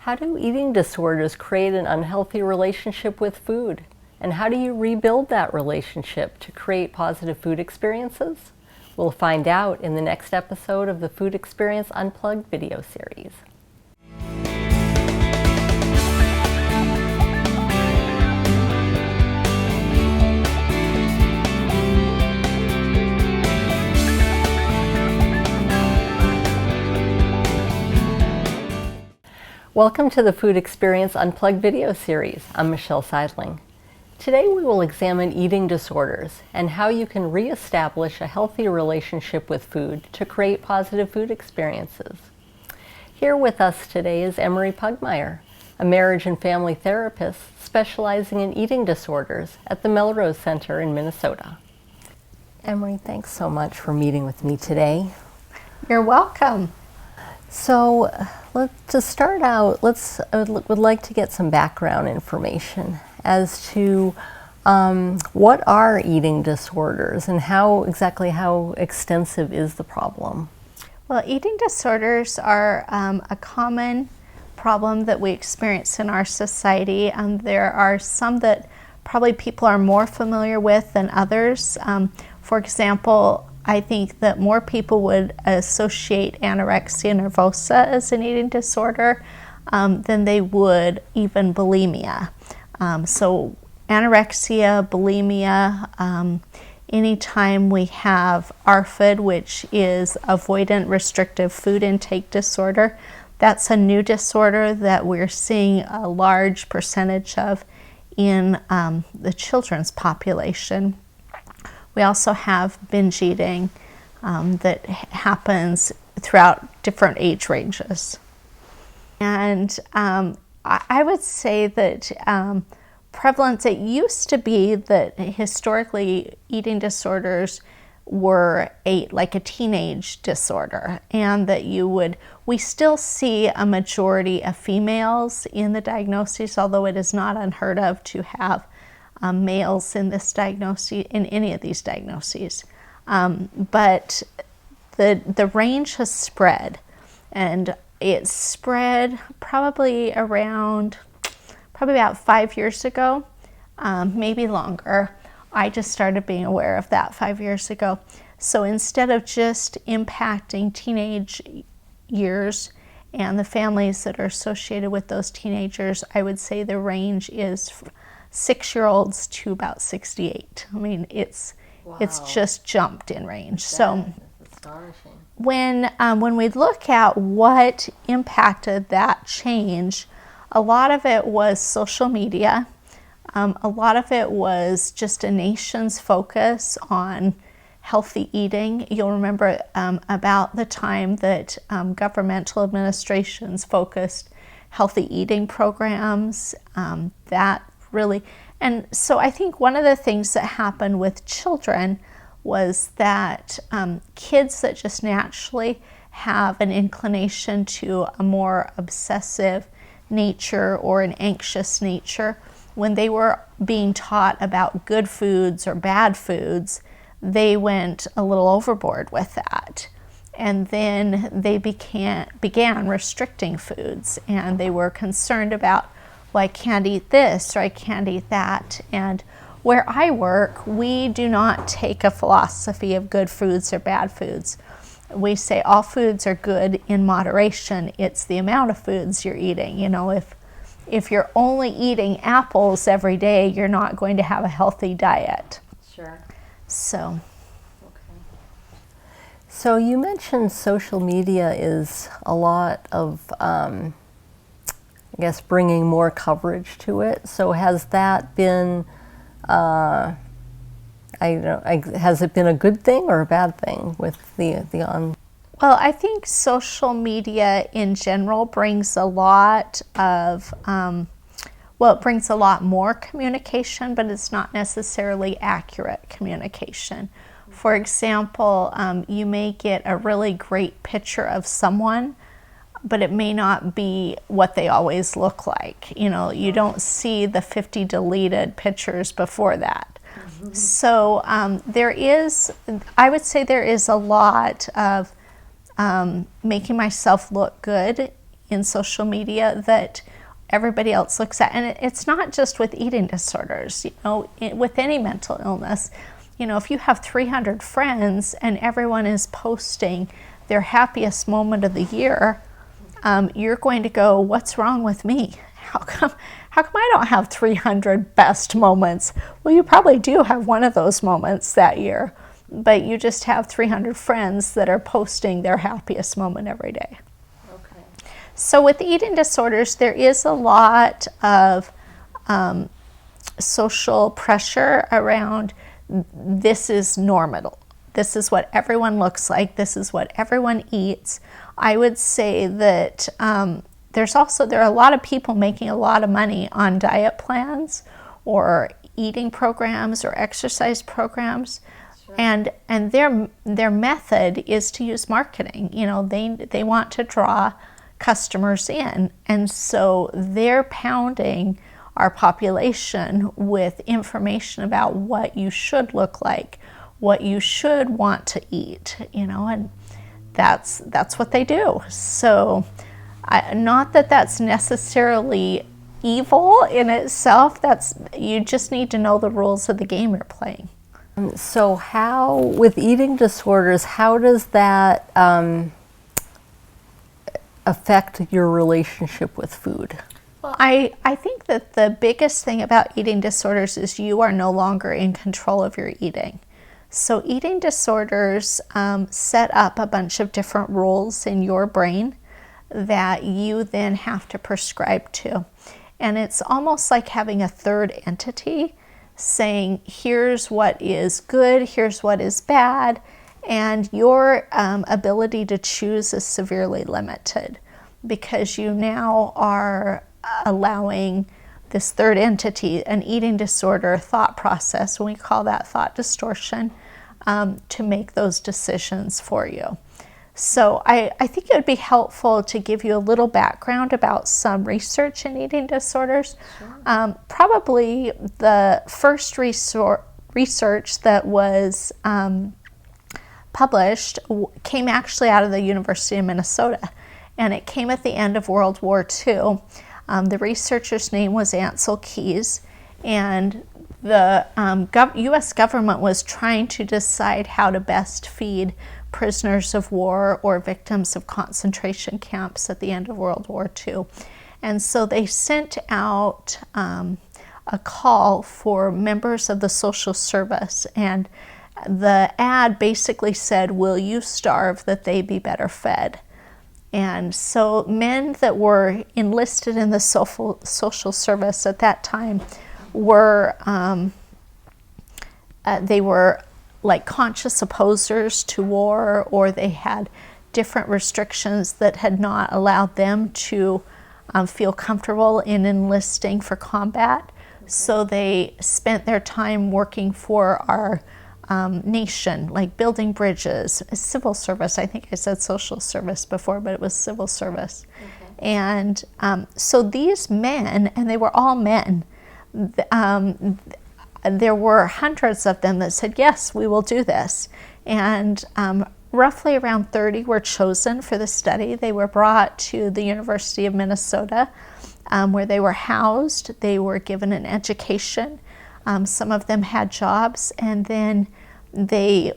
How do eating disorders create an unhealthy relationship with food? And how do you rebuild that relationship to create positive food experiences? We'll find out in the next episode of the Food Experience Unplugged video series. Welcome to the Food Experience Unplugged video series. I'm Michelle Seidling. Today we will examine eating disorders and how you can reestablish a healthy relationship with food to create positive food experiences. Here with us today is Emery Pugmire, a marriage and family therapist specializing in eating disorders at the Melrose Center in Minnesota. Emery, thanks so much for meeting with me today. You're welcome. So, to start out, I would like to get some background information as to what are eating disorders and how extensive is the problem? Well, eating disorders are a common problem that we experience in our society, and there are some that probably people are more familiar with than others. For example, I think that more people would associate anorexia nervosa as an eating disorder than they would even bulimia. So anorexia, bulimia, anytime we have ARFID, which is avoidant restrictive food intake disorder, that's a new disorder that we're seeing a large percentage of in the children's population. We also have binge eating that happens throughout different age ranges. And I would say that prevalence, it used to be that historically eating disorders were like a teenage disorder, and that we still see a majority of females in the diagnoses, although it is not unheard of to have males in this diagnosis, in any of these diagnoses. But the range has spread, and it spread probably about 5 years ago, maybe longer. I just started being aware of that 5 years ago. So instead of just impacting teenage years and the families that are associated with those teenagers, I would say the range is 6-year-olds to about 68. I mean, it's just jumped in range. So astonishing. When we look at what impacted that change, a lot of it was social media. A lot of it was just a nation's focus on healthy eating. You'll remember about the time that governmental administrations focused healthy eating programs. And so I think one of the things that happened with children was that kids that just naturally have an inclination to a more obsessive nature or an anxious nature, when they were being taught about good foods or bad foods, they went a little overboard with that. And then they began restricting foods, and they were concerned about, well, I can't eat this or I can't eat that. And where I work, we do not take a philosophy of good foods or bad foods. We say all foods are good in moderation. It's the amount of foods you're eating. You know, if you're only eating apples every day, you're not going to have a healthy diet. Sure. So. Okay. So you mentioned social media is a lot of bringing more coverage to it. So has that been, has it been a good thing or a bad thing with the on? Well, I think social media in general brings a lot of, it brings a lot more communication, but it's not necessarily accurate communication. For example, you may get a really great picture of someone, but it may not be what they always look like. You know, you don't see the 50 deleted pictures before that. Mm-hmm. So I would say there is a lot of making myself look good in social media that everybody else looks at. And it's not just with eating disorders, with any mental illness. If you have 300 friends and everyone is posting their happiest moment of the year, you're going to go, what's wrong with me? How come I don't have 300 best moments? Well, you probably do have one of those moments that year, but you just have 300 friends that are posting their happiest moment every day. Okay. So with eating disorders, there is a lot of social pressure around this is normal. This is what everyone looks like. This is what everyone eats. I would say that there are a lot of people making a lot of money on diet plans or eating programs or exercise programs. Sure. And their method is to use marketing. They want to draw customers in. And so they're pounding our population with information about what you should look like, what you should want to eat, and that's what they do. So not that that's necessarily evil in itself, you just need to know the rules of the game you're playing. So how, with eating disorders, how does that affect your relationship with food? Well, I think that the biggest thing about eating disorders is you are no longer in control of your eating. So eating disorders set up a bunch of different rules in your brain that you then have to prescribe to. And it's almost like having a third entity saying, here's what is good, here's what is bad, and your ability to choose is severely limited because you now are allowing this third entity, an eating disorder thought process, and we call that thought distortion, to make those decisions for you. So I think it would be helpful to give you a little background about some research in eating disorders. Sure. Probably the first research that was published came actually out of the University of Minnesota, and it came at the end of World War II. The researcher's name was Ansel Keys, and the U.S. government was trying to decide how to best feed prisoners of war or victims of concentration camps at the end of World War II. And so they sent out a call for members of the social service, and the ad basically said, will you starve that they be better fed? And so men that were enlisted in the social service at that time were, they were like conscious opposers to war, or they had different restrictions that had not allowed them to feel comfortable in enlisting for combat. Okay. So they spent their time working for our nation, like building bridges, civil service. I think I said social service before, but it was civil service. Okay. And so these men, and they were all men, there were hundreds of them that said, yes, we will do this. And roughly around 30 were chosen for the study. They were brought to the University of Minnesota, where they were housed. They were given an education. Some of them had jobs, and then they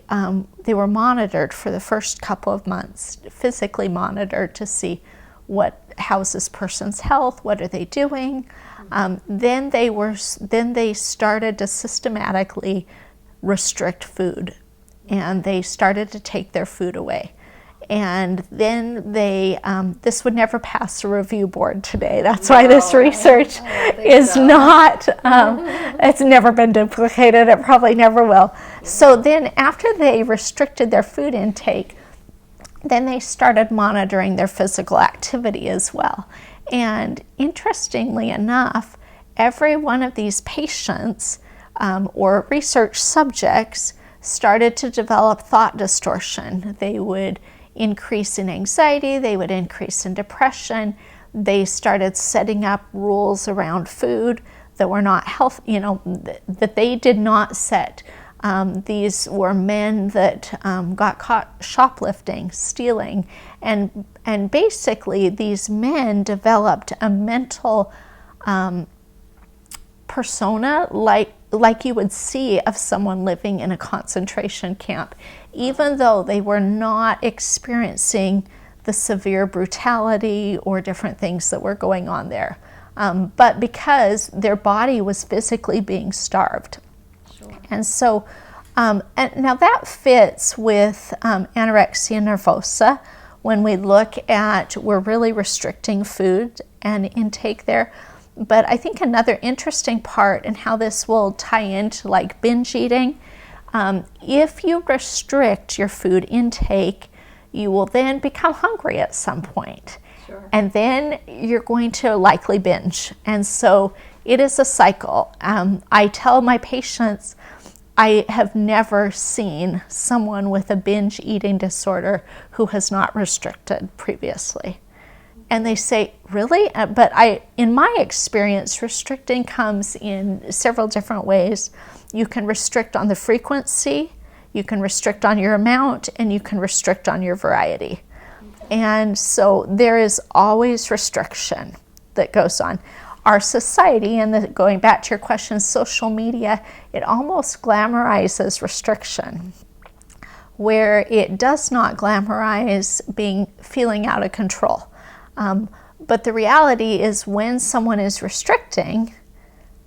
were monitored for the first couple of months, physically monitored to see how's this person's health, what are they doing. Then they started to systematically restrict food, and they started to take their food away. And then this would never pass a review board today. That's why this research is not, it's never been duplicated. It probably never will. So then after they restricted their food intake, then they started monitoring their physical activity as well. And interestingly enough, every one of these patients or research subjects started to develop thought distortion. They would increase in anxiety, they would increase in depression. They started setting up rules around food that were not healthy, that they did not set These were men that got caught shoplifting, stealing, and basically these men developed a mental persona like you would see of someone living in a concentration camp, even though they were not experiencing the severe brutality or different things that were going on there. But because their body was physically being starved. Sure. And so, and now that fits with anorexia nervosa. When we look at, we're really restricting food and intake there. But I think another interesting part and how this will tie into like binge eating, if you restrict your food intake, you will then become hungry at some point. Sure. And then you're going to likely binge. And so it is a cycle. I tell my patients, I have never seen someone with a binge eating disorder who has not restricted previously. And they say, really? But in my experience, restricting comes in several different ways. You can restrict on the frequency, you can restrict on your amount, and you can restrict on your variety. And so there is always restriction that goes on. Our society, and going back to your question, social media, it almost glamorizes restriction, where it does not glamorize feeling out of control. But the reality is when someone is restricting,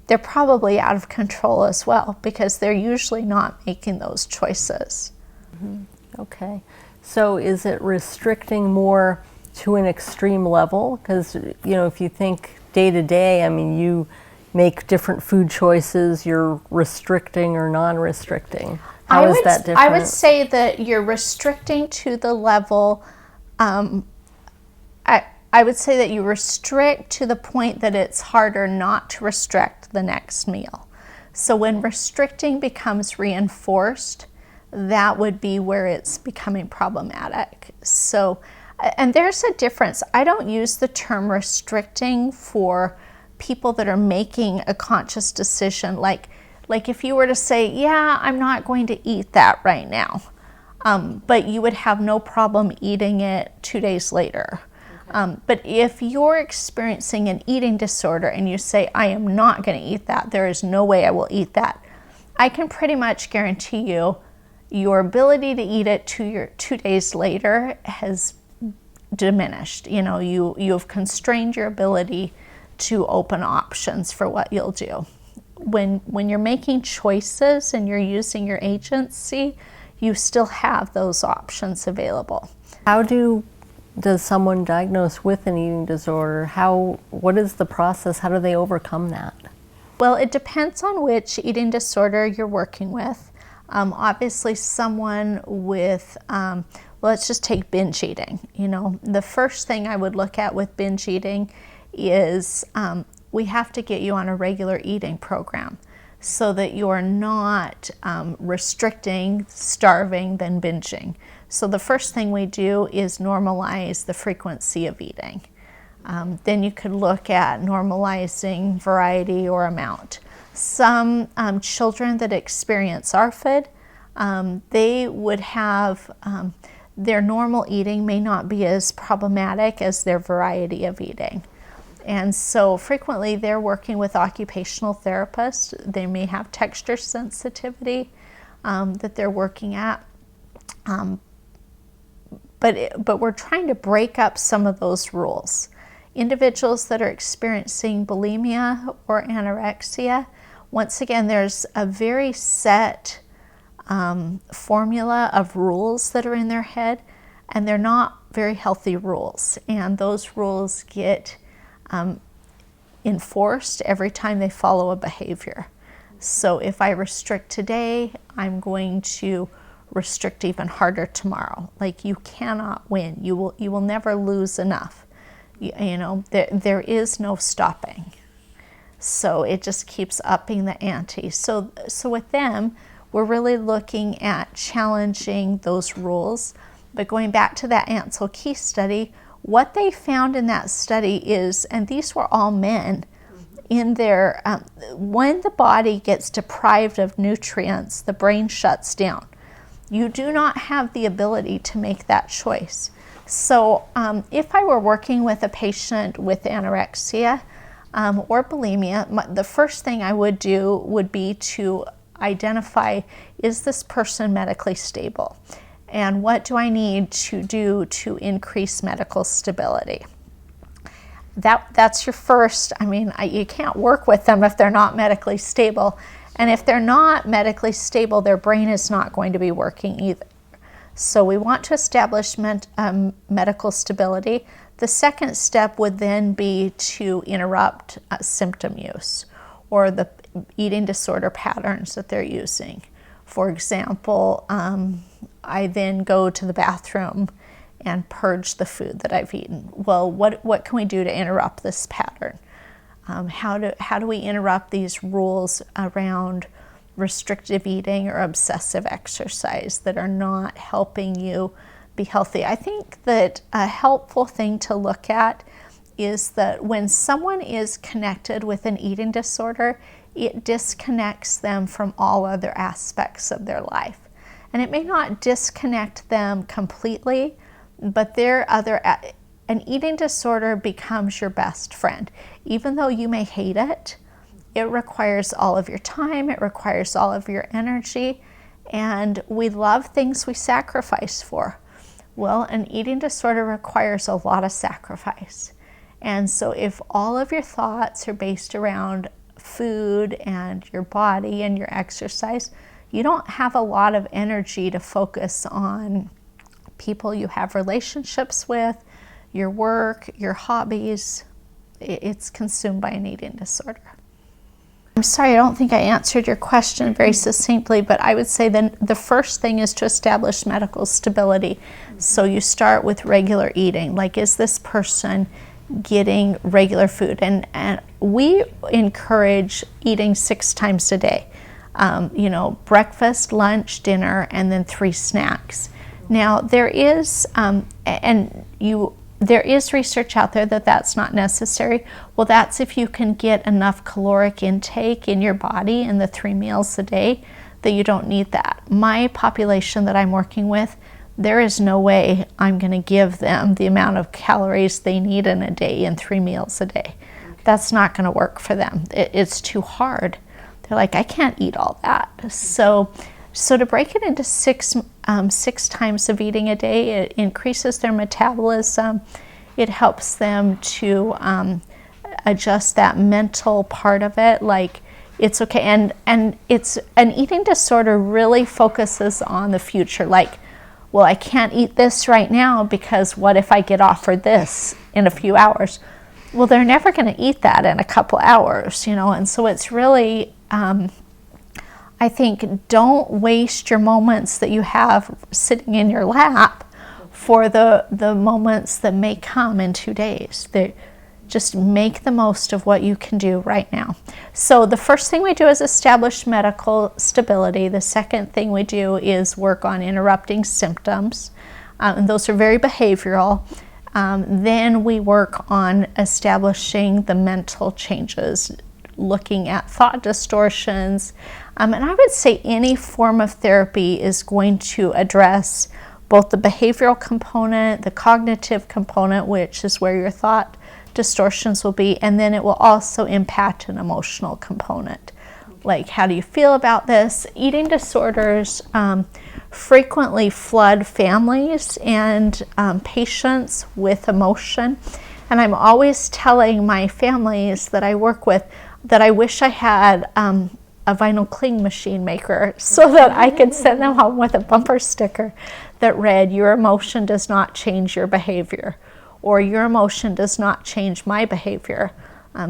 they're probably out of control as well, because they're usually not making those choices. Mm-hmm. Okay. So is it restricting more to an extreme level? Because, if you think day to day, I mean, you make different food choices, you're restricting or non-restricting. How is that different? I would say that you're restricting to the level, I would say that you restrict to the point that it's harder not to restrict the next meal. So when restricting becomes reinforced, that would be where it's becoming problematic. So, and there's a difference. I don't use the term restricting for people that are making a conscious decision. Like if you were to say, yeah, I'm not going to eat that right now, but you would have no problem eating it 2 days later. But if you're experiencing an eating disorder and you say, I am not going to eat that, there is no way I will eat that, I can pretty much guarantee you your ability to eat it 2 days later has diminished. You have constrained your ability to open options for what you'll do. When you're making choices and you're using your agency, you still have those options available. How does someone diagnosed with an eating disorder, what is the process? How do they overcome that? Well, it depends on which eating disorder you're working with. Obviously, someone with, let's just take binge eating. The first thing I would look at with binge eating is we have to get you on a regular eating program so that you're not restricting, starving, then binging. So the first thing we do is normalize the frequency of eating. Then you could look at normalizing variety or amount. Some children that experience ARFID, they would have, their normal eating may not be as problematic as their variety of eating. And so frequently they're working with occupational therapists. They may have texture sensitivity that they're working at. But we're trying to break up some of those rules. Individuals that are experiencing bulimia or anorexia, once again, there's a very set formula of rules that are in their head, and they're not very healthy rules. And those rules get enforced every time they follow a behavior. So if I restrict today, I'm going to restrict even harder tomorrow. Like, you cannot win. You will never lose enough. There is no stopping. So it just keeps upping the ante. So with them, we're really looking at challenging those rules. But going back to that Ansel Keys study, what they found in that study is, and these were all men, in their, when the body gets deprived of nutrients, the brain shuts down. You do not have the ability to make that choice. So if I were working with a patient with anorexia or bulimia, the first thing I would do would be to identify, is this person medically stable? And what do I need to do to increase medical stability? That's your first, you can't work with them if they're not medically stable. And if they're not medically stable, their brain is not going to be working either. So we want to establish medical stability. The second step would then be to interrupt symptom use or the eating disorder patterns that they're using. For example, I then go to the bathroom and purge the food that I've eaten. Well, what can we do to interrupt this pattern? How do we interrupt these rules around restrictive eating or obsessive exercise that are not helping you be healthy? I think that a helpful thing to look at is that when someone is connected with an eating disorder, it disconnects them from all other aspects of their life. And it may not disconnect them completely, but an eating disorder becomes your best friend. Even though you may hate it, it requires all of your time, it requires all of your energy, and we love things we sacrifice for. Well, an eating disorder requires a lot of sacrifice. And so if all of your thoughts are based around food and your body and your exercise, you don't have a lot of energy to focus on people you have relationships with, your work, your hobbies. It's consumed by an eating disorder. I'm sorry, I don't think I answered your question very succinctly, but I would say then the first thing is to establish medical stability. So you start with regular eating. Like, is this person getting regular food? And we encourage eating 6 times a day. Breakfast, lunch, dinner, and then 3 snacks. Now, there is research out there that that's not necessary. Well, that's if you can get enough caloric intake in your body in the 3 meals a day that you don't need that. My population that I'm working with, there is no way I'm going to give them the amount of calories they need in a day in 3 meals a day. That's not going to work for them. It's too hard. They're like, I can't eat all that. So to break it into 6 times of eating a day, it increases their metabolism. It helps them to adjust that mental part of it. Like, it's okay. And it's an eating disorder really focuses on the future. Like, well, I can't eat this right now because what if I get offered this in a few hours? Well, they're never going to eat that in a couple hours, and so it's really, I think, don't waste your moments that you have sitting in your lap for the moments that may come in 2 days. Just make the most of what you can do right now. So the first thing we do is establish medical stability. The second thing we do is work on interrupting symptoms, and those are very behavioral. Then we work on establishing the mental changes, looking at thought distortions. And I would say any form of therapy is going to address both the behavioral component, the cognitive component, which is where your thought distortions will be, and then it will also impact an emotional component. Like, how do you feel about this? Eating disorders frequently flood families and patients with emotion. And I'm always telling my families that I work with that I wish I had a vinyl cling machine maker so that I could send them home with a bumper sticker that read, "Your emotion does not change your behavior," or "Your emotion does not change my behavior."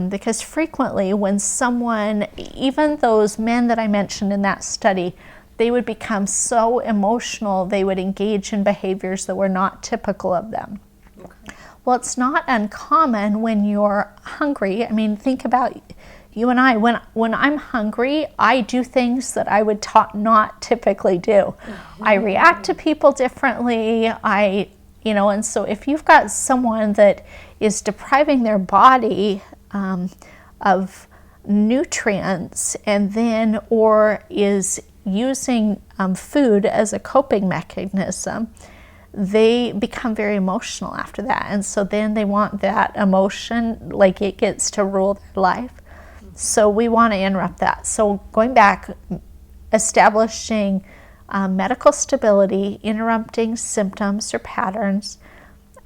Because frequently when someone, even those men that I mentioned in that study, they would become so emotional they would engage in behaviors that were not typical of them. Okay. Well, it's not uncommon when you're hungry. I mean, think about you and I. When I'm hungry, I do things that I would not typically do. Mm-hmm. I react to people differently. And so if you've got someone that is depriving their body of nutrients, and then or is using food as a coping mechanism, they become very emotional after that. And so then they want that emotion, like it gets to rule their life. So we want to interrupt that. So going back, establishing medical stability, interrupting symptoms or patterns,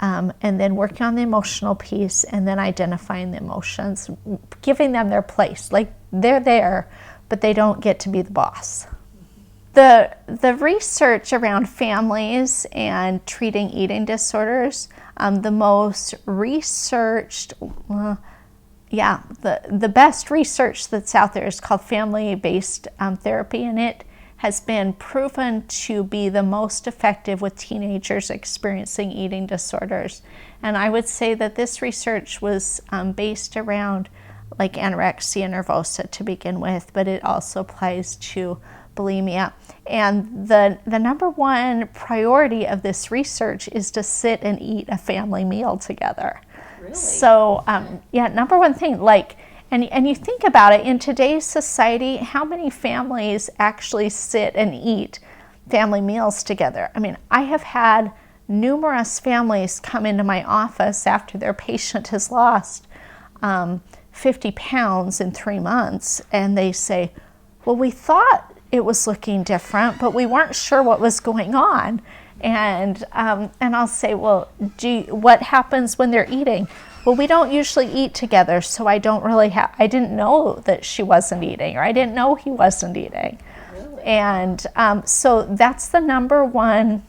and then working on the emotional piece, and then identifying the emotions, giving them their place. Like they're there, but they don't get to be the boss. The research around families and treating eating disorders, the most researched, the best research that's out there is called family-based therapy, and it has been proven to be the most effective with teenagers experiencing eating disorders. And I would say that this research was based around like anorexia nervosa to begin with, but it also applies to bulimia. And the number one priority of this research is to sit and eat a family meal together. Really? So number one thing, like, and you think about it, in today's society, how many families actually sit and eat family meals together? I mean, I have had numerous families come into my office after their patient has lost 50 pounds in 3 months, and they say, well, we thought it was looking different, but we weren't sure what was going on. And I'll say, well, what happens when they're eating? Well, we don't usually eat together, so I didn't know that she wasn't eating, or I didn't know he wasn't eating. Really? And so that's the number one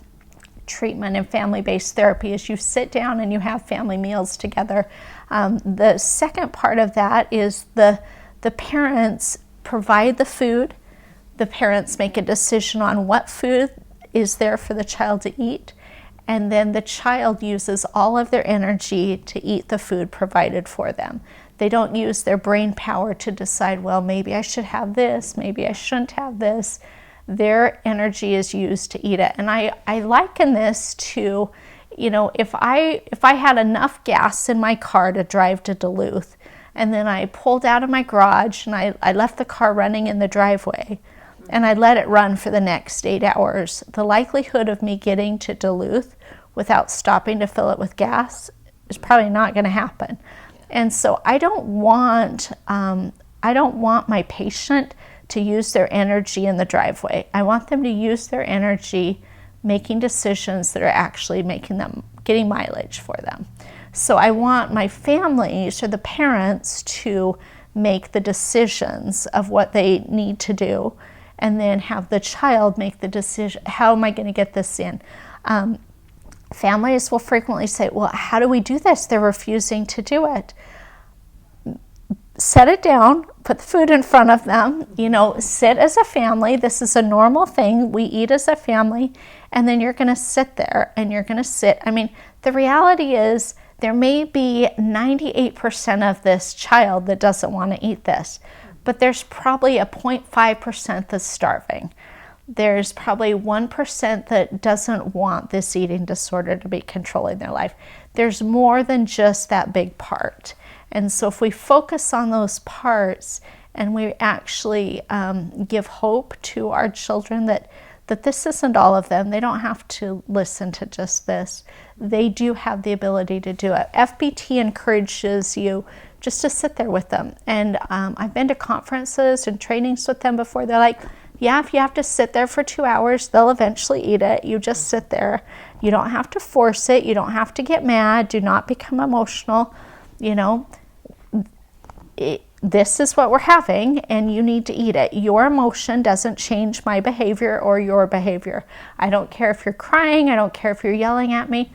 treatment in family-based therapy, is you sit down and you have family meals together. The second part of that is the parents provide the food. The parents make a decision on what food is there for the child to eat, and then the child uses all of their energy to eat the food provided for them. They don't use their brain power to decide, well, maybe I should have this, maybe I shouldn't have this. Their energy is used to eat it. And I liken this to, if I had enough gas in my car to drive to Duluth, and then I pulled out of my garage and I left the car running in the driveway, and I let it run for the next 8 hours, the likelihood of me getting to Duluth without stopping to fill it with gas is probably not going to happen. And so I don't want my patient to use their energy in the driveway. I want them to use their energy making decisions that are actually getting mileage for them. So I want my families or the parents to make the decisions of what they need to do, and then have the child make the decision, how am I going to get this in? Families will frequently say, well, how do we do this? They're refusing to do it. Set it down, put the food in front of them, sit as a family. This is a normal thing. We eat as a family, and then you're going to sit there and you're going to sit. I mean, the reality is there may be 98% of this child that doesn't want to eat this, but there's probably a 0.5% that's starving. There's probably 1% that doesn't want this eating disorder to be controlling their life. There's more than just that big part. And so if we focus on those parts and we actually give hope to our children that this isn't all of them, they don't have to listen to just this. They do have the ability to do it. FBT encourages you just to sit there with them. And I've been to conferences and trainings with them before. They're like, yeah, if you have to sit there for 2 hours, they'll eventually eat it. You just sit there. You don't have to force it. You don't have to get mad. Do not become emotional. This is what we're having, and you need to eat it. Your emotion doesn't change my behavior or your behavior. I don't care if you're crying. I don't care if you're yelling at me.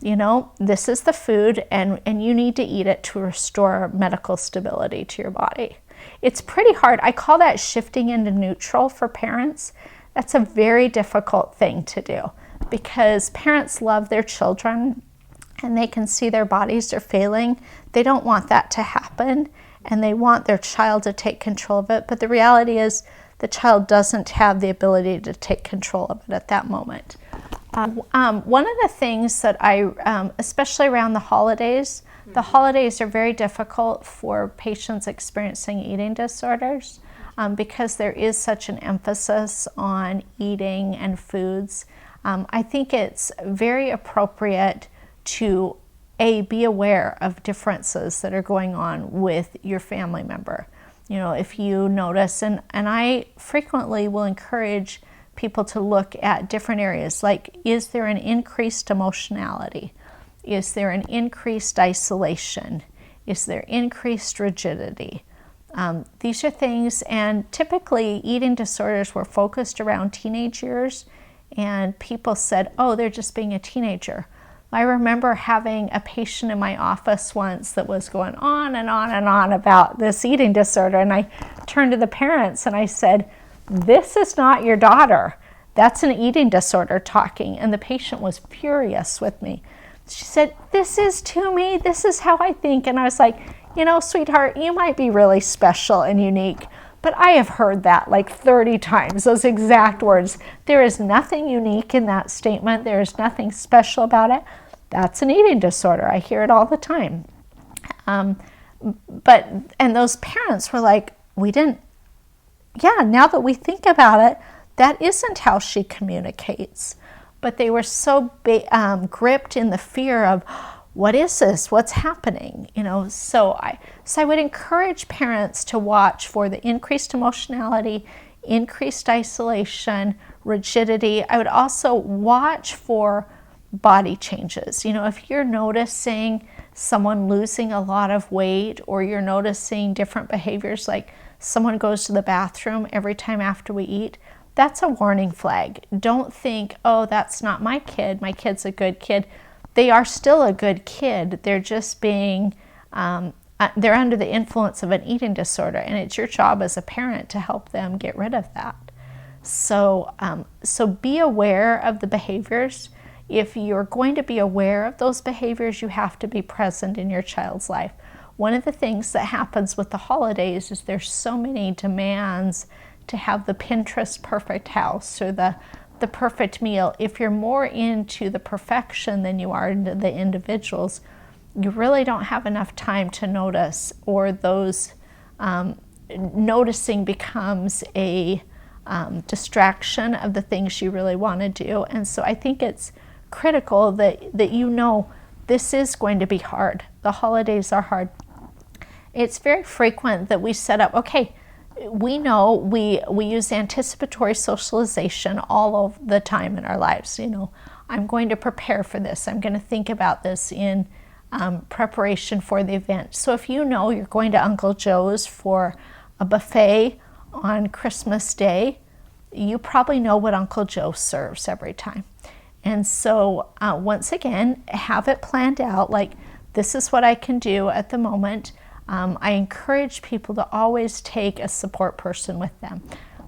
This is the food, and you need to eat it to restore medical stability to your body. It's pretty hard. I call that shifting into neutral for parents. That's a very difficult thing to do, because parents love their children and they can see their bodies are failing. They don't want that to happen, and they want their child to take control of it. But the reality is the child doesn't have the ability to take control of it at that moment. One of the things that I, especially around the holidays, The holidays are very difficult for patients experiencing eating disorders because there is such an emphasis on eating and foods. I think it's very appropriate to be aware of differences that are going on with your family member. You know, if you notice, and I frequently will encourage people to look at different areas, like, is there an increased emotionality? Is there an increased isolation? Is there increased rigidity? These are things, and typically eating disorders were focused around teenage years, and people said, oh, they're just being a teenager. I remember having a patient in my office once that was going on and on and on about this eating disorder, and I turned to the parents and I said, this is not your daughter. That's an eating disorder talking. And the patient was furious with me. She said, this is to me, this is how I think. And I was like, you know, sweetheart, you might be really special and unique, but I have heard that like 30 times, those exact words. There is nothing unique in that statement. There is nothing special about it. That's an eating disorder. I hear it all the time. And those parents were like, now that we think about it, that isn't how she communicates. But they were so gripped in the fear of, what is this? What's happening? You know, so I would encourage parents to watch for the increased emotionality, increased isolation, rigidity. I would also watch for body changes. You know, if you're noticing someone losing a lot of weight, or you're noticing different behaviors, like someone goes to the bathroom every time after we eat, that's a warning flag. Don't think, oh, that's not my kid. My kid's a good kid. They are still a good kid. They're just being, they're under the influence of an eating disorder, and it's your job as a parent to help them get rid of that. So be aware of the behaviors. If you're going to be aware of those behaviors, you have to be present in your child's life. One of the things that happens with the holidays is there's so many demands to have the Pinterest perfect house or the perfect meal. If you're more into the perfection than you are into the individuals, you really don't have enough time to notice, or those noticing becomes a distraction of the things you really want to do. And so I think it's critical that you know this is going to be hard. The holidays are hard. It's very frequent that we set up, okay, we know we use anticipatory socialization all of the time in our lives. You know, I'm going to prepare for this. I'm going to think about this in preparation for the event. So if you know you're going to Uncle Joe's for a buffet on Christmas Day, you probably know what Uncle Joe serves every time. And so once again, have it planned out, like, this is what I can do at the moment. I encourage people to always take a support person with them.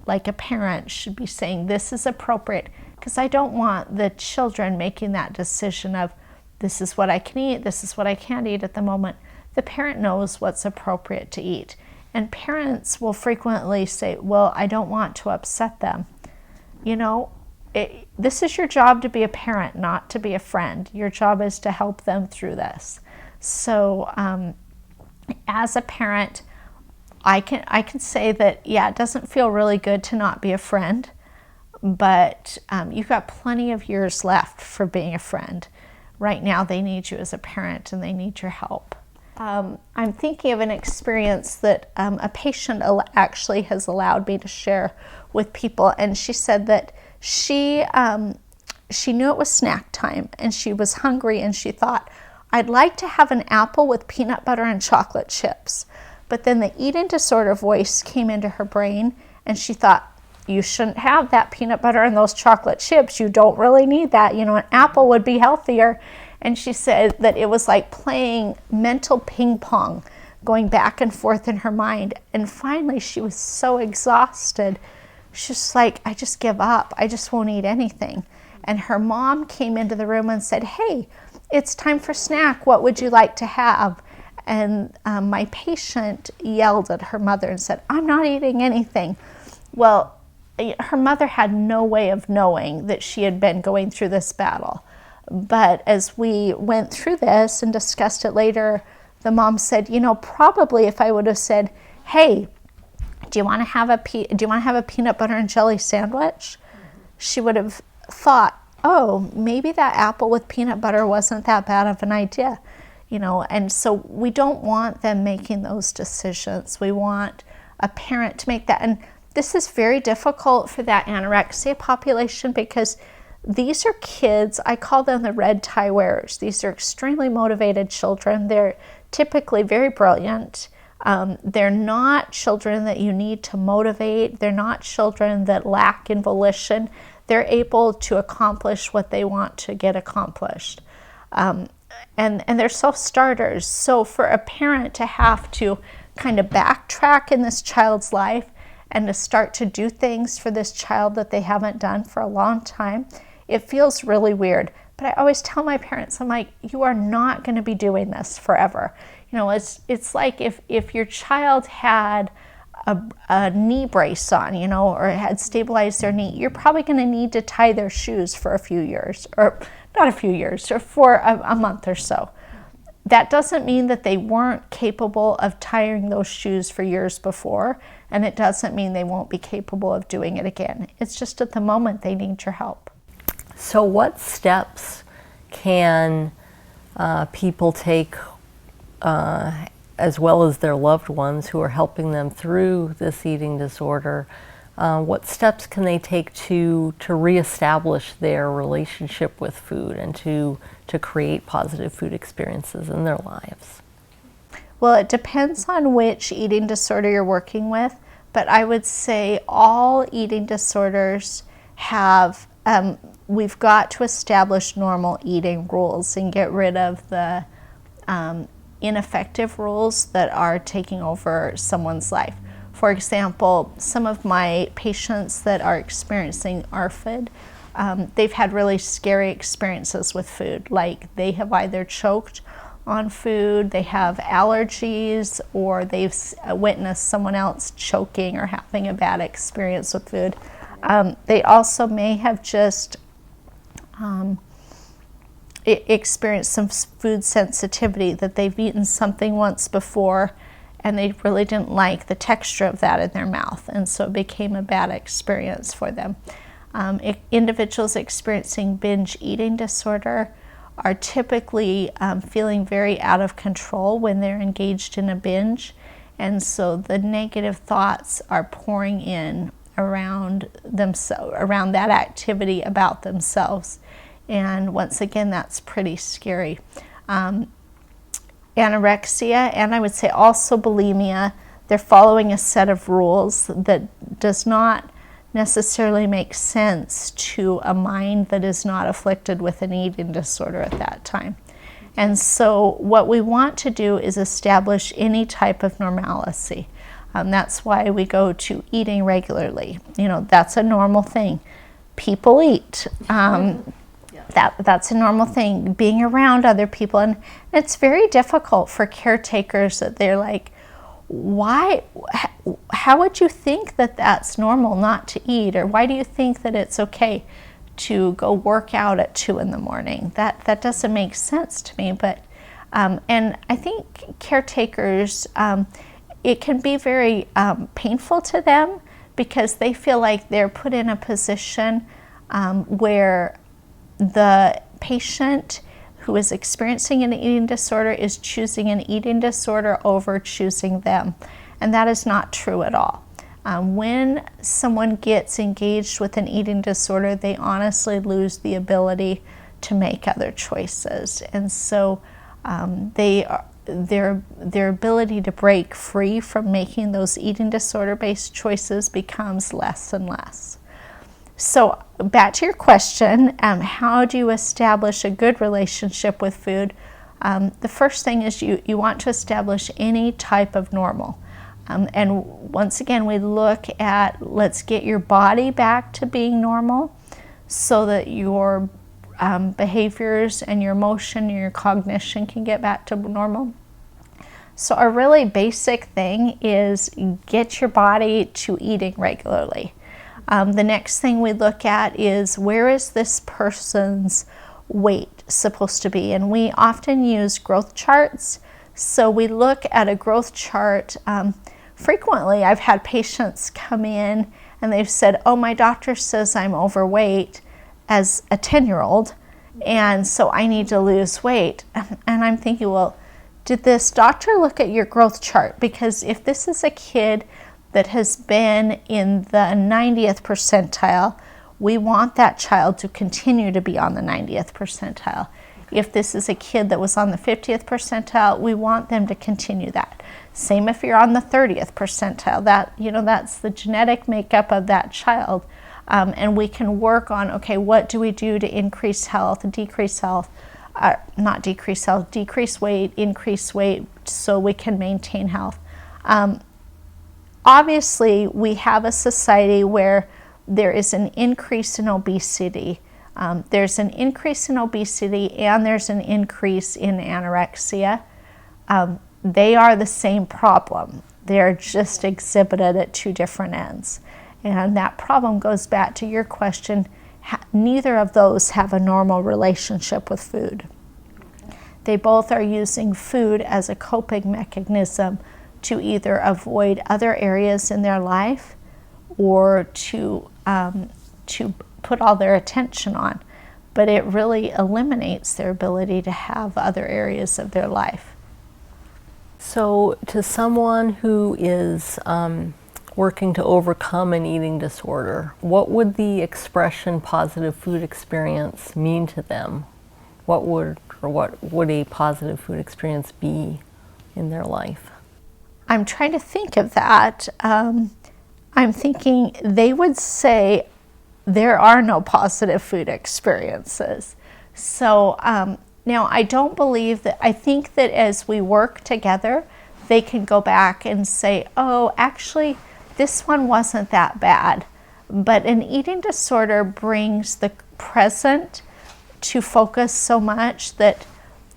Like a parent should be saying, this is appropriate, because I don't want the children making that decision of, this is what I can eat, this is what I can't eat at the moment. The parent knows what's appropriate to eat. And parents will frequently say, well, I don't want to upset them. You know, this is your job to be a parent, not to be a friend. Your job is to help them through this. So as a parent, I can say that, yeah, it doesn't feel really good to not be a friend, but you've got plenty of years left for being a friend. Right now, they need you as a parent, and they need your help. I'm thinking of an experience that a patient actually has allowed me to share with people, and she said that she knew it was snack time, and she was hungry, and she thought, I'd like to have an apple with peanut butter and chocolate chips. But then the eating disorder voice came into her brain, and she thought, you shouldn't have that peanut butter and those chocolate chips. You don't really need that. You know, an apple would be healthier. And she said that it was like playing mental ping pong, going back and forth in her mind. And finally, she was so exhausted. She's like, I just give up. I just won't eat anything. And her mom came into the room and said, hey, it's time for snack. What would you like to have? And my patient yelled at her mother and said, I'm not eating anything. Well, her mother had no way of knowing that she had been going through this battle. But as we went through this and discussed it later, the mom said, probably if I would have said, hey, do you want to have a peanut butter and jelly sandwich? She would have thought, oh, maybe that apple with peanut butter wasn't that bad of an idea, and so we don't want them making those decisions. We want a parent to make that. And this is very difficult for that anorexia population because these are kids, I call them the red tie wearers. These are extremely motivated children. They're typically very brilliant. They're not children that you need to motivate. They're not children that lack in volition. They're able to accomplish what they want to get accomplished. And they're self-starters. So for a parent to have to kind of backtrack in this child's life and to start to do things for this child that they haven't done for a long time, it feels really weird. But I always tell my parents, I'm like, you are not going to be doing this forever. It's like if your child had a knee brace on, or had stabilized their knee, you're probably going to need to tie their shoes for a few years, or not a few years, or for a month or so. That doesn't mean that they weren't capable of tying those shoes for years before, and it doesn't mean they won't be capable of doing it again. It's just at the moment they need your help. So what steps can people take, as well as their loved ones who are helping them through this eating disorder? What steps can they take to reestablish their relationship with food and to create positive food experiences in their lives? Well, it depends on which eating disorder you're working with, but I would say all eating disorders have, we've got to establish normal eating rules and get rid of the ineffective rules that are taking over someone's life. For example, some of my patients that are experiencing ARFID, they've had really scary experiences with food. Like they have either choked on food, they have allergies, or they've witnessed someone else choking or having a bad experience with food. They also may have just experienced some food sensitivity, that they've eaten something once before and they really didn't like the texture of that in their mouth, and so it became a bad experience for them. Individuals experiencing binge eating disorder are typically feeling very out of control when they're engaged in a binge, and so the negative thoughts are pouring in around themselves, around that activity about themselves. And once again, that's pretty scary. Anorexia, and I would say also bulimia, they're following a set of rules that does not necessarily make sense to a mind that is not afflicted with an eating disorder at that time. And so what we want to do is establish any type of normalcy. That's why we go to eating regularly. That's a normal thing. People eat. That's a normal thing, being around other people. And it's very difficult for caretakers that they're like, how would you think that that's normal not to eat? Or why do you think that it's okay to go work out at 2 a.m? That doesn't make sense to me. But and I think caretakers, it can be very painful to them because they feel like they're put in a position where the patient who is experiencing an eating disorder is choosing an eating disorder over choosing them. And that is not true at all. When someone gets engaged with an eating disorder, they honestly lose the ability to make other choices. And so their ability to break free from making those eating disorder-based choices becomes less and less. So back to your question, how do you establish a good relationship with food? The first thing is you want to establish any type of normal. And once again, we look at, let's get your body back to being normal so that your behaviors and your emotion and your cognition can get back to normal. So a really basic thing is get your body to eating regularly. The next thing we look at is, where is this person's weight? supposed to be. And we often use growth charts. So we look at a growth chart. Frequently, I've had patients come in and they've said, oh, my doctor says I'm overweight as a 10-year-old, and so I need to lose weight. And I'm thinking, well, did this doctor look at your growth chart? Because if this is a kid that has been in the 90th percentile, we want that child to continue to be on the 90th percentile. If this is a kid that was on the 50th percentile, we want them to continue that. Same if you're on the 30th percentile. That's the genetic makeup of that child. And we can work on, okay, what do we do to increase health, decrease health, not decrease health, decrease weight, increase weight, so we can maintain health. Obviously, we have a society where there is an increase in obesity. There's an increase in obesity and there's an increase in anorexia. They are the same problem. They're just exhibited at two different ends. And that problem goes back to your question. Neither of those have a normal relationship with food. They both are using food as a coping mechanism to either avoid other areas in their life or to put all their attention on. But it really eliminates their ability to have other areas of their life. So to someone who is working to overcome an eating disorder, what would the expression positive food experience mean to them? What would a positive food experience be in their life? I'm trying to think of that. I'm thinking they would say there are no positive food experiences. So now I don't believe that. I think that as we work together, they can go back and say, oh, actually, this one wasn't that bad. But an eating disorder brings the present to focus so much that,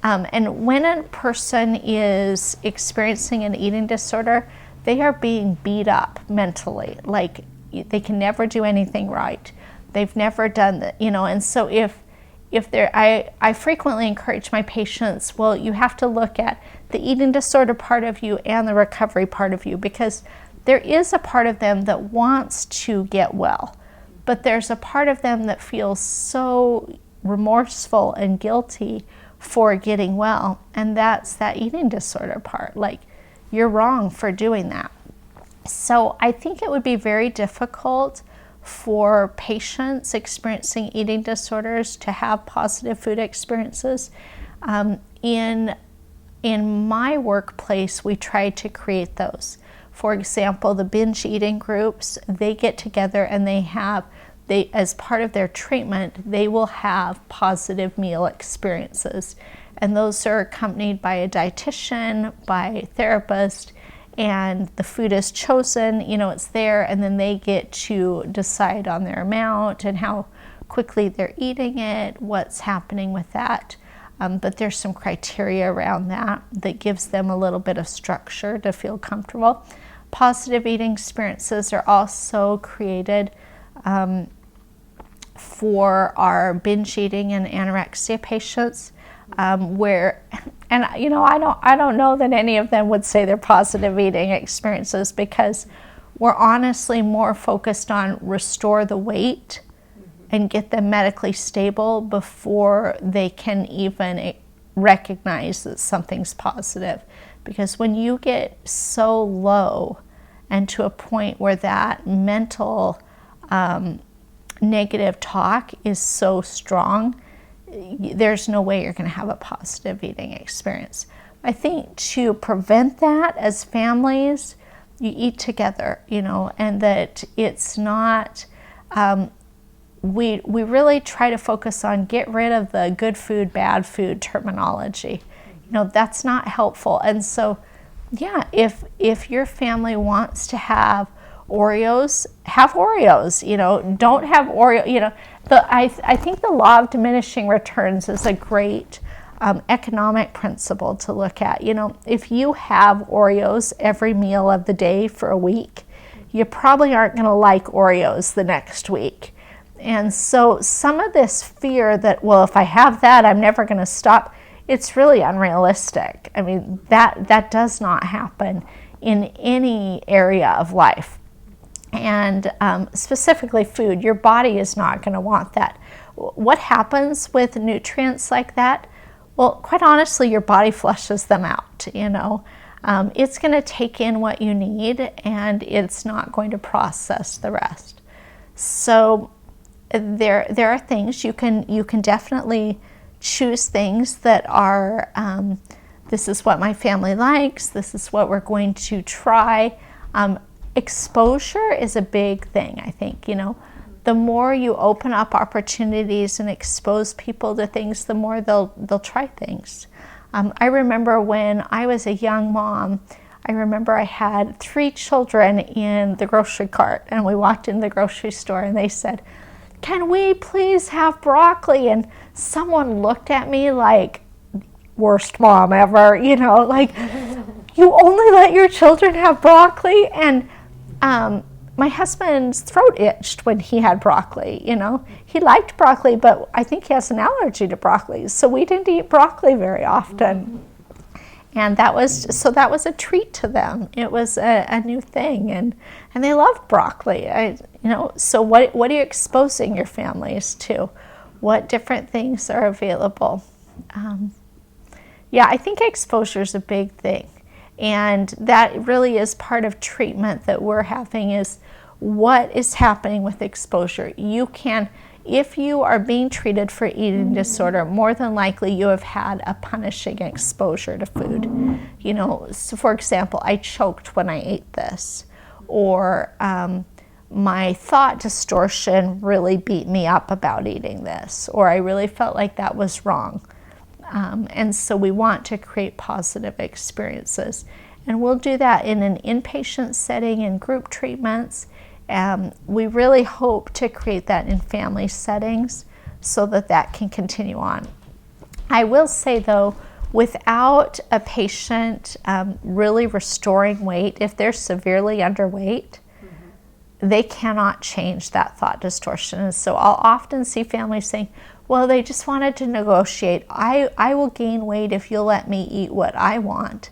and when a person is experiencing an eating disorder, they are being beat up mentally. Like they can never do anything right. They've never done that, and so if they're, I frequently encourage my patients, well, you have to look at the eating disorder part of you and the recovery part of you, because there is a part of them that wants to get well, but there's a part of them that feels so remorseful and guilty for getting well, and that's that eating disorder part. Like, you're wrong for doing that. So I think it would be very difficult for patients experiencing eating disorders to have positive food experiences. In my workplace, we try to create those. For example, the binge eating groups, they get together and they as part of their treatment, they will have positive meal experiences. And those are accompanied by a dietitian, by a therapist, and the food is chosen, it's there, and then they get to decide on their amount and how quickly they're eating it, what's happening with that. But there's some criteria around that gives them a little bit of structure to feel comfortable. Positive eating experiences are also created for our binge eating and anorexia patients, where, and I don't know that any of them would say they're positive eating experiences, because we're honestly more focused on restore the weight and get them medically stable before they can even recognize that something's positive. Because when you get so low and to a point where that mental negative talk is so strong, there's no way you're going to have a positive eating experience. I think to prevent that, as families, you eat together, and that it's not, we really try to focus on get rid of the good food, bad food terminology. That's not helpful. And so, yeah, if your family wants to have Oreos, have Oreos, don't have Oreo, I think the law of diminishing returns is a great economic principle to look at. If you have Oreos every meal of the day for a week, you probably aren't going to like Oreos the next week. And so some of this fear that, well, if I have that, I'm never going to stop, it's really unrealistic. I mean, that does not happen in any area of life. And specifically food, your body is not going to want that. What happens with nutrients like that? Well, quite honestly, your body flushes them out, you know. It's going to take in what you need, and it's not going to process the rest. So there are things you can definitely choose things that are, this is what my family likes, this is what we're going to try. Exposure is a big thing, I think, you know. The more you open up opportunities and expose people to things, the more they'll try things. I remember when I was a young mom, I remember I had 3 children in the grocery cart, and we walked in the grocery store and they said, "Can we please have broccoli?" And someone looked at me like, worst mom ever, you know, like, you only let your children have broccoli? And my husband's throat itched when he had broccoli, you know. He liked broccoli, but I think he has an allergy to broccoli, so we didn't eat broccoli very often. And that was a treat to them. It was a new thing, and they loved broccoli. You know, so what are you exposing your families to? What different things are available? Yeah, I think exposure is a big thing. And that really is part of treatment that we're having, is what is happening with exposure. You can, if you are being treated for eating disorder, more than likely you have had a punishing exposure to food. You know, so for example, I choked when I ate this, or my thought distortion really beat me up about eating this, or I really felt like that was wrong. And so we want to create positive experiences. And we'll do that in an inpatient setting, in group treatments. We really hope to create that in family settings so that can continue on. I will say though, without a patient really restoring weight, if they're severely underweight, they cannot change that thought distortion. And so I'll often see families saying, well, they just wanted to negotiate. I will gain weight if you'll let me eat what I want.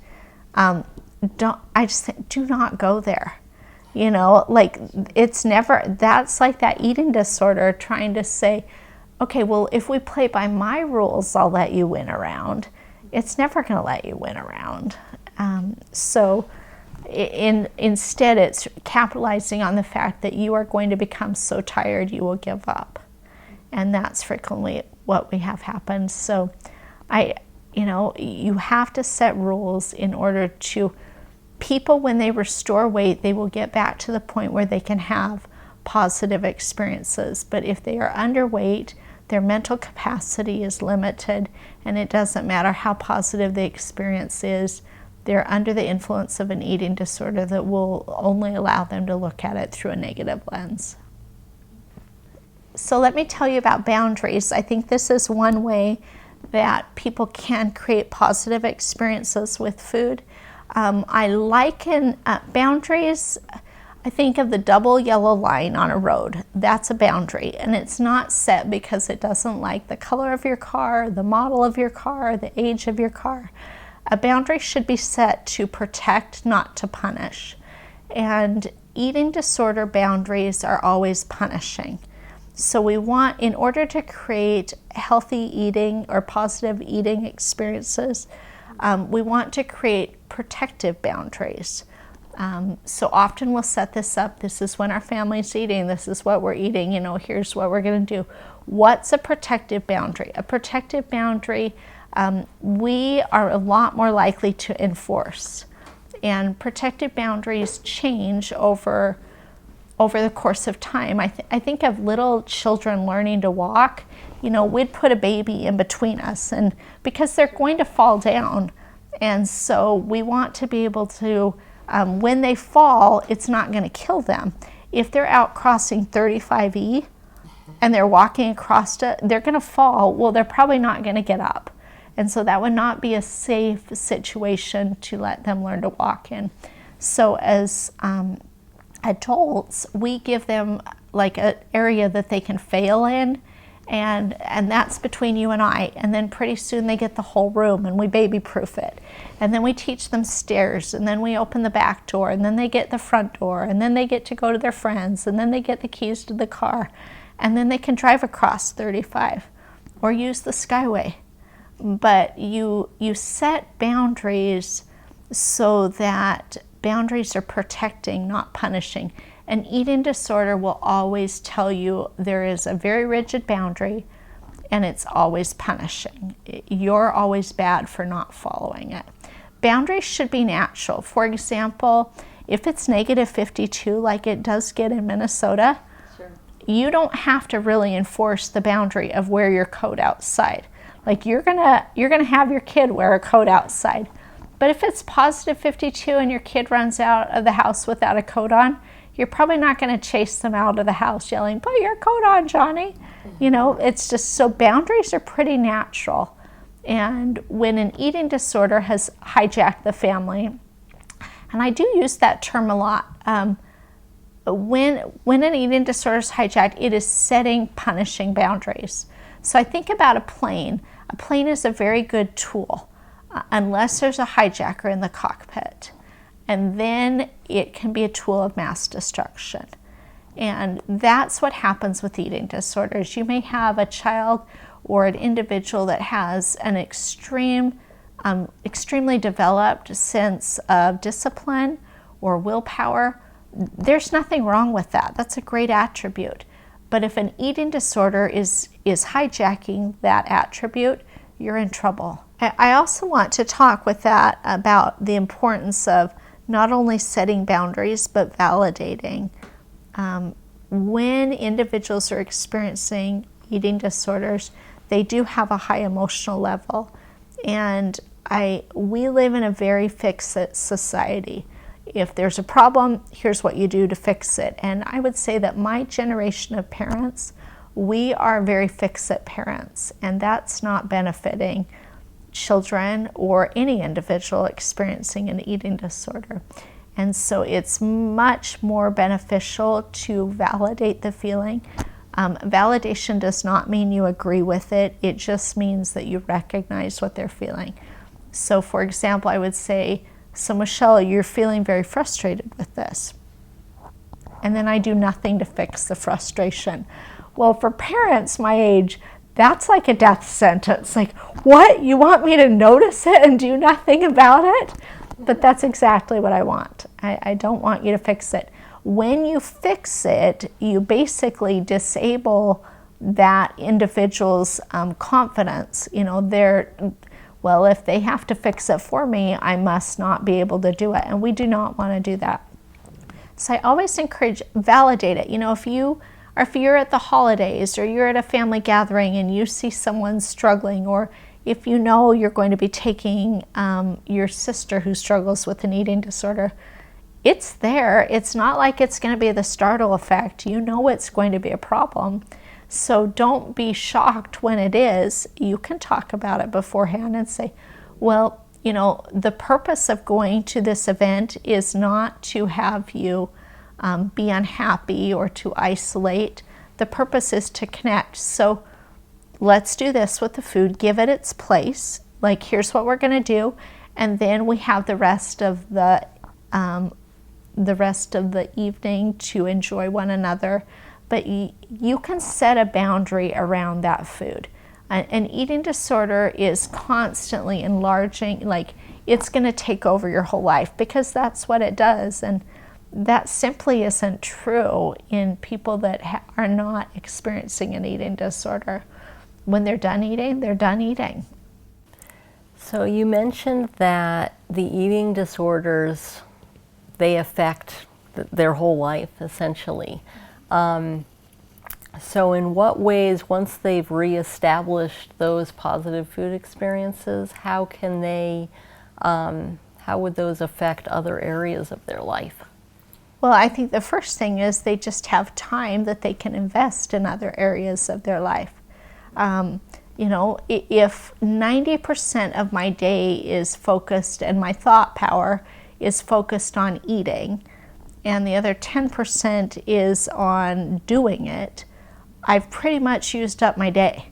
I just think, do not go there. You know, like, it's never, that's like that eating disorder trying to say, okay, well, if we play by my rules, I'll let you win around. It's never going to let you win around. So instead, it's capitalizing on the fact that you are going to become so tired you will give up. And that's frequently what we have happen. So you have to set rules in order to, people, when they restore weight, they will get back to the point where they can have positive experiences. But if they are underweight, their mental capacity is limited, and it doesn't matter how positive the experience is, they're under the influence of an eating disorder that will only allow them to look at it through a negative lens. So let me tell you about boundaries. I think this is one way that people can create positive experiences with food. I liken boundaries, I think of the double yellow line on a road. That's a boundary, and it's not set because it doesn't like the color of your car, the model of your car, the age of your car. A boundary should be set to protect, not to punish. And eating disorder boundaries are always punishing. So we want, in order to create healthy eating or positive eating experiences, we want to create protective boundaries. So often we'll set this up. This is when our family's eating. This is what we're eating. You know, here's what we're going to do. What's a protective boundary? A protective boundary, we are a lot more likely to enforce. And protective boundaries change over the course of time. I think of little children learning to walk. You know, we'd put a baby in between us, and because they're going to fall down. And so we want to be able to, when they fall, it's not going to kill them. If they're out crossing 35E and they're walking across it, they're going to fall. Well, they're probably not going to get up. And so that would not be a safe situation to let them learn to walk in. So as adults, we give them like an area that they can fail in, and that's between you and I. And then pretty soon they get the whole room, and we baby proof it. And then we teach them stairs, and then we open the back door, and then they get the front door, and then they get to go to their friends, and then they get the keys to the car, and then they can drive across 35 or use the Skyway. But you set boundaries so that boundaries are protecting, not punishing. An eating disorder will always tell you there is a very rigid boundary, and it's always punishing. You're always bad for not following it. Boundaries should be natural. For example, if it's negative 52 like it does get in Minnesota, sure, you don't have to really enforce the boundary of wear your coat outside. Like you're gonna have your kid wear a coat outside. But if it's positive 52 and your kid runs out of the house without a coat on, you're probably not going to chase them out of the house yelling, "Put your coat on, Johnny." You know, it's just, so boundaries are pretty natural. And when an eating disorder has hijacked the family, and I do use that term a lot, when an eating disorder is hijacked, it is setting punishing boundaries. So I think about a plane. A plane is a very good tool, unless there's a hijacker in the cockpit. And then it can be a tool of mass destruction. And that's what happens with eating disorders. You may have a child or an individual that has an extremely developed sense of discipline or willpower. There's nothing wrong with that. That's a great attribute. But if an eating disorder is hijacking that attribute, you're in trouble. I also want to talk with that about the importance of not only setting boundaries, but validating. When individuals are experiencing eating disorders, they do have a high emotional level. And we live in a very fix-it society. If there's a problem, here's what you do to fix it. And I would say that my generation of parents, we are very fix-it parents, and that's not benefiting children or any individual experiencing an eating disorder. And so it's much more beneficial to validate the feeling. Validation does not mean you agree with it. It just means that you recognize what they're feeling. So for example, I would say, "So Michelle, you're feeling very frustrated with this." And then I do nothing to fix the frustration. Well, for parents my age, that's like a death sentence. Like, what? You want me to notice it and do nothing about it? But that's exactly what I want. I don't want you to fix it. When you fix it, you basically disable that individual's confidence. You know, well, if they have to fix it for me, I must not be able to do it. And we do not want to do that. So I always encourage, validate it. You know, if you're at the holidays or you're at a family gathering and you see someone struggling, or if you know you're going to be taking your sister who struggles with an eating disorder, it's there. It's not like it's going to be the startle effect. You know it's going to be a problem. So don't be shocked when it is. You can talk about it beforehand and say, well, you know, the purpose of going to this event is not to have you be unhappy or to isolate. The purpose is to connect. So let's do this with the food, give it its place. Like, here's what we're going to do. And then we have the rest of the evening to enjoy one another. But you can set a boundary around that food. An eating disorder is constantly enlarging, like it's going to take over your whole life, because that's what it does. And that simply isn't true in people that are not experiencing an eating disorder. When they're done eating, they're done eating. So you mentioned that the eating disorders, they affect their whole life, essentially. So in what ways, once they've reestablished those positive food experiences, how would those affect other areas of their life? Well, I think the first thing is they just have time that they can invest in other areas of their life. You know, if 90% of my day is focused and my thought power is focused on eating, and the other 10% is on doing it, I've pretty much used up my day.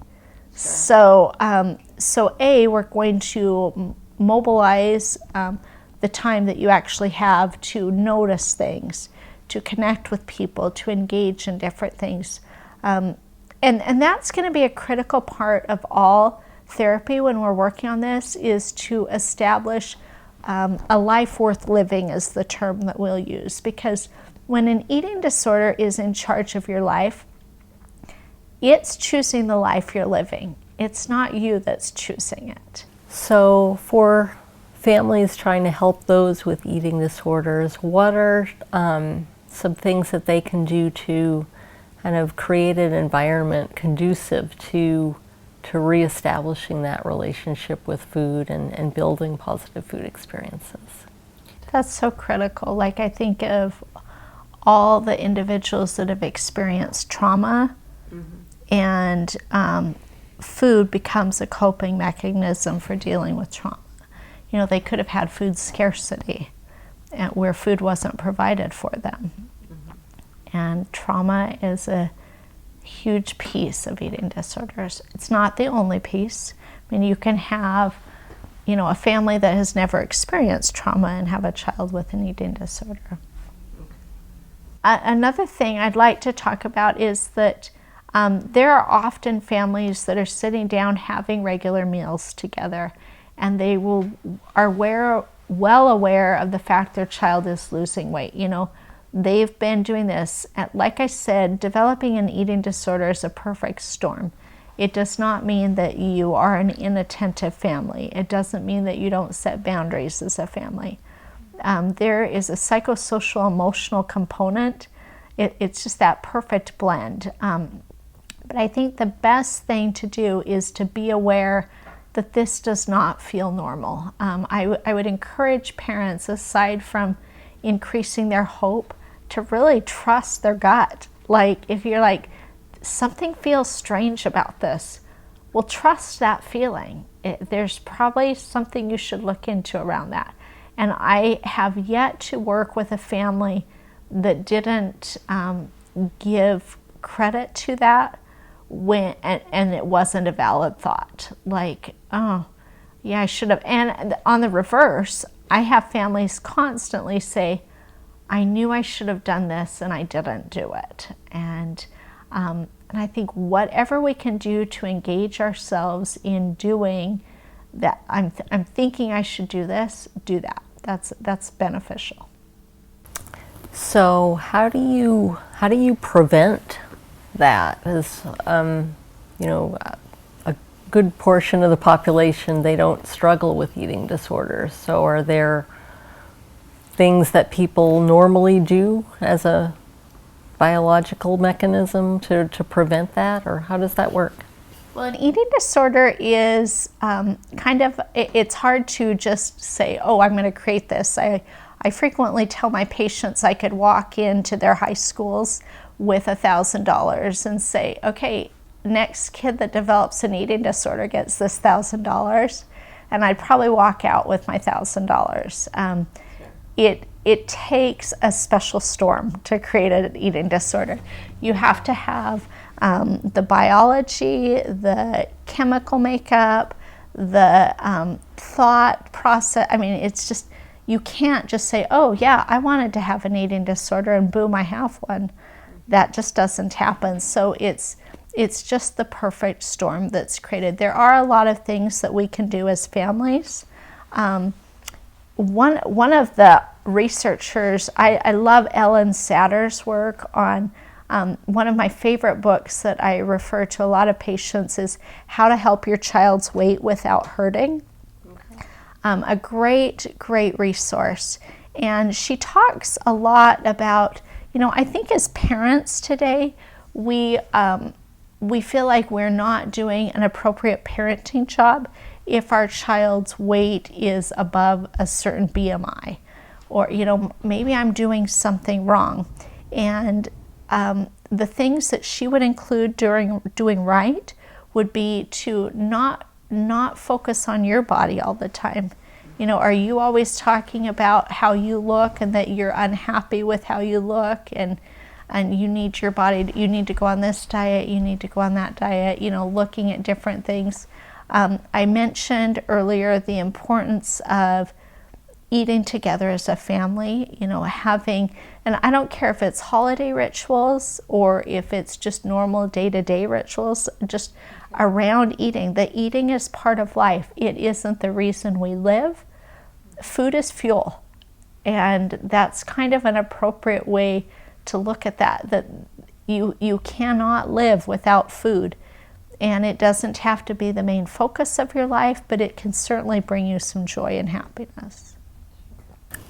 Sure. So we're going to mobilize the time that you actually have to notice things, to connect with people, to engage in different things. And that's going to be a critical part of all therapy when we're working on this, is to establish a life worth living is the term that we'll use. Because when an eating disorder is in charge of your life, it's choosing the life you're living. It's not you that's choosing it. So for families trying to help those with eating disorders, what are some things that they can do to kind of create an environment conducive to reestablishing that relationship with food and building positive food experiences? That's so critical. Like, I think of all the individuals that have experienced trauma, and food becomes a coping mechanism for dealing with trauma. You know, they could have had food scarcity where food wasn't provided for them. And trauma is a huge piece of eating disorders. It's not the only piece. I mean, you can have, you know, a family that has never experienced trauma and have a child with an eating disorder. Another thing I'd like to talk about is that there are often families that are sitting down having regular meals together, and they are well aware of the fact their child is losing weight. You know, they've been doing this. And like I said, developing an eating disorder is a perfect storm. It does not mean that you are an inattentive family. It doesn't mean that you don't set boundaries as a family. There is a psychosocial emotional component. It's just that perfect blend. But I think the best thing to do is to be aware that this does not feel normal. I would encourage parents, aside from increasing their hope, to really trust their gut. Like, if you're like, something feels strange about this, well, trust that feeling. There's probably something you should look into around that. And I have yet to work with a family that didn't give credit to that and it wasn't a valid thought. Like, oh, yeah, I should have. And on the reverse, I have families constantly say, I knew I should have done this and I didn't do it. And I think whatever we can do to engage ourselves in doing that, I'm thinking I should do this, do that. That's beneficial. So how do you prevent that? As you know, a good portion of the population, they don't struggle with eating disorders. So are there things that people normally do as a biological mechanism to prevent that, or how does that work? Well, an eating disorder is it's hard to just say, oh, I'm going to create this. I frequently tell my patients I could walk into their high schools with $1,000 and say, okay, next kid that develops an eating disorder gets this $1,000, and I'd probably walk out with my $1,000. It takes a special storm to create an eating disorder. You have to have the biology, the chemical makeup, the thought process. I mean, it's just, you can't just say, oh yeah, I wanted to have an eating disorder and boom, I have one. That just doesn't happen. So it's just the perfect storm that's created. There are a lot of things that we can do as families. One of the researchers, I love Ellen Satter's work on one of my favorite books that I refer to a lot of patients is How to Help Your Child's Weight Without Hurting. Okay. A great resource. And she talks a lot about, you know, I think as parents today, we feel like we're not doing an appropriate parenting job if our child's weight is above a certain BMI, or, you know, maybe I'm doing something wrong. And the things that she would include during doing right would be to not focus on your body all the time. Are you always talking about how you look and that you're unhappy with how you look, and you need your body, you need to go on this diet, you need to go on that diet, looking at different things. I mentioned earlier the importance of eating together as a family, having, and I don't care if it's holiday rituals or if it's just normal day-to-day rituals, just around eating. The eating is part of life. It isn't the reason we live. Food is fuel. And that's kind of an appropriate way to look at that you cannot live without food. And it doesn't have to be the main focus of your life, but it can certainly bring you some joy and happiness.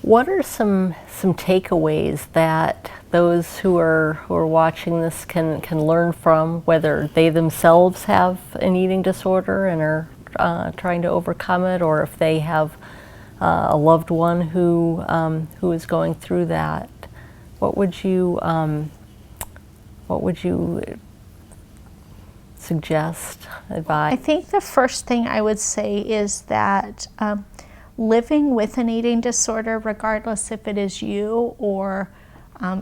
What are some takeaways that those who are watching this can learn from, whether they themselves have an eating disorder and are trying to overcome it, or if they have a loved one who is going through that? What would you suggest, advise? I think the first thing I would say is that living with an eating disorder, regardless if it is you or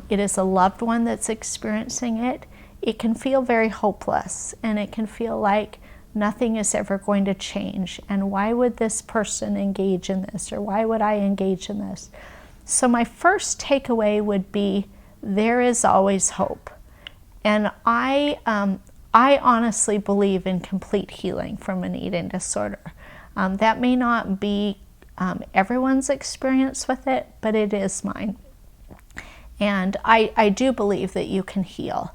it is a loved one that's experiencing it, it can feel very hopeless, and it can feel like nothing is ever going to change. And why would this person engage in this, or why would I engage in this? So my first takeaway would be, there is always hope. And I honestly believe in complete healing from an eating disorder. That may not be everyone's experience with it, but it is mine. And I do believe that you can heal.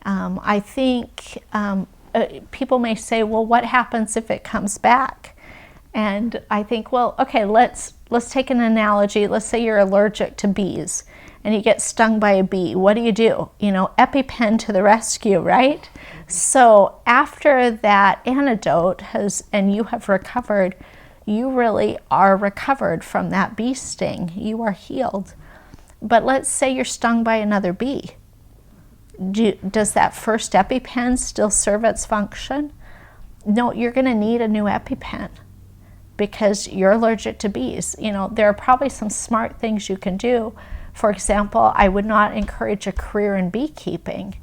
I think people may say, well, what happens if it comes back? And I think, well, okay, let's take an analogy. Let's say you're allergic to bees and you get stung by a bee. What do? EpiPen to the rescue, right? So after that antidote and you have recovered, you really are recovered from that bee sting. You are healed. But let's say you're stung by another bee. Does that first EpiPen still serve its function? No, you're going to need a new EpiPen because you're allergic to bees. There are probably some smart things you can do. For example, I would not encourage a career in beekeeping.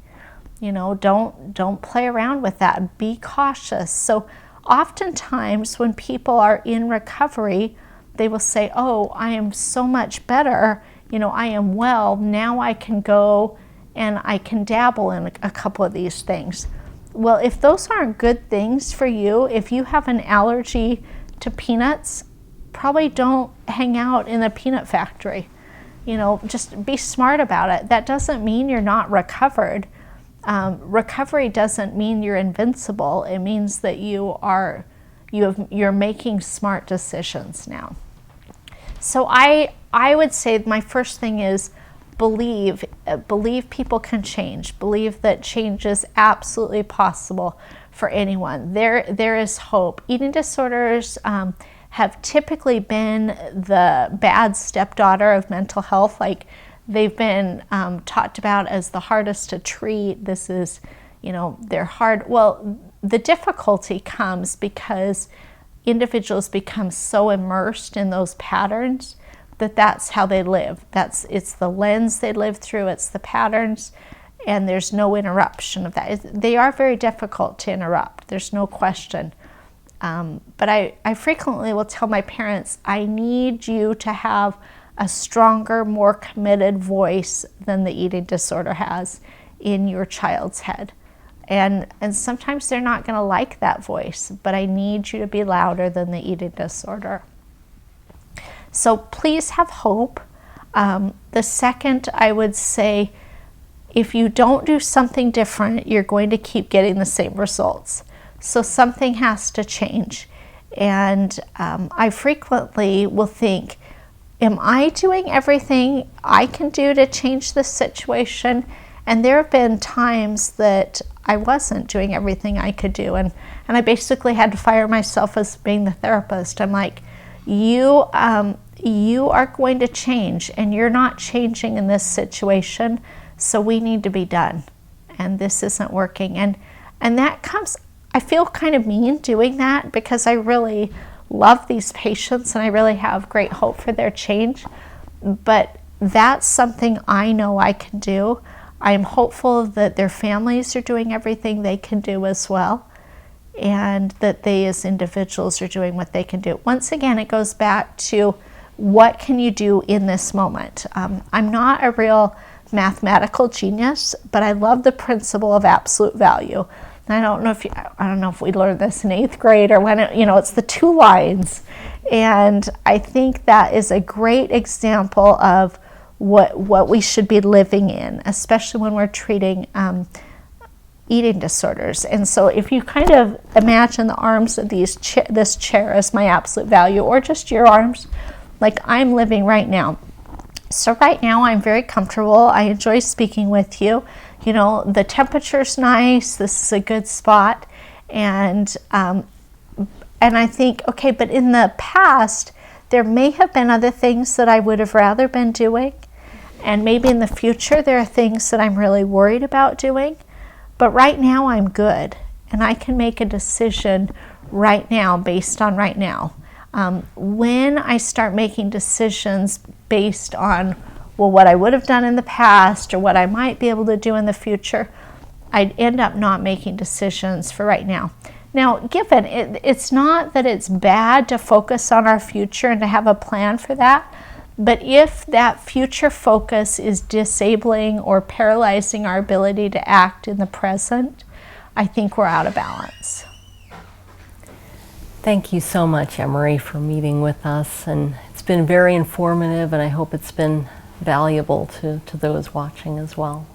Don't play around with that. Be cautious. So oftentimes when people are in recovery, they will say, oh, I am so much better. I am well. Now I can go and I can dabble in a couple of these things. Well, if those aren't good things for you, if you have an allergy to peanuts, probably don't hang out in the peanut factory. Just be smart about it. That doesn't mean you're not recovered. Recovery doesn't mean you're invincible. It means that you're making smart decisions now. So I would say my first thing is believe people can change. Believe that change is absolutely possible for anyone. There is hope. Eating disorders have typically been the bad stepdaughter of mental health. Like, they've been talked about as the hardest to treat. This is, they're hard. Well, the difficulty comes because individuals become so immersed in those patterns that that's how they live. It's the lens they live through, it's the patterns, and there's no interruption of that. They are very difficult to interrupt, there's no question. But I frequently will tell my parents, I need you to have a stronger, more committed voice than the eating disorder has in your child's head. And sometimes they're not going to like that voice, but I need you to be louder than the eating disorder. So please have hope. The second, I would say, if you don't do something different, you're going to keep getting the same results. So something has to change. And I frequently will think, am I doing everything I can do to change this situation? And there have been times that I wasn't doing everything I could do. And I basically had to fire myself as being the therapist. I'm like, you are going to change, and you're not changing in this situation, so we need to be done. And this isn't working. And that comes, I feel kind of mean doing that because I really love these patients and I really have great hope for their change, but that's something I know I can do. I am hopeful that their families are doing everything they can do as well, and that they as individuals are doing what they can do. Once again, it goes back to what can you do in this moment. I'm not a real mathematical genius, but I love the principle of absolute value. And I don't know if we learned this in 8th grade or when it's the 2 lines. And I think that is a great example of what we should be living in, especially when we're treating eating disorders. And so if you kind of imagine the arms of this chair as my absolute value, or just your arms, like I'm living right now. So right now I'm very comfortable. I enjoy speaking with you. The temperature's nice. This is a good spot. And I think, okay, but in the past, there may have been other things that I would have rather been doing. And maybe in the future, there are things that I'm really worried about doing. But right now, I'm good. And I can make a decision right now based on right now. When I start making decisions based on, well, what I would have done in the past or what I might be able to do in the future, I'd end up not making decisions for right now. Now, given it's not that it's bad to focus on our future and to have a plan for that, but if that future focus is disabling or paralyzing our ability to act in the present, I think we're out of balance. Thank you so much, Emery, for meeting with us. And it's been very informative, and I hope it's been valuable to those watching as well.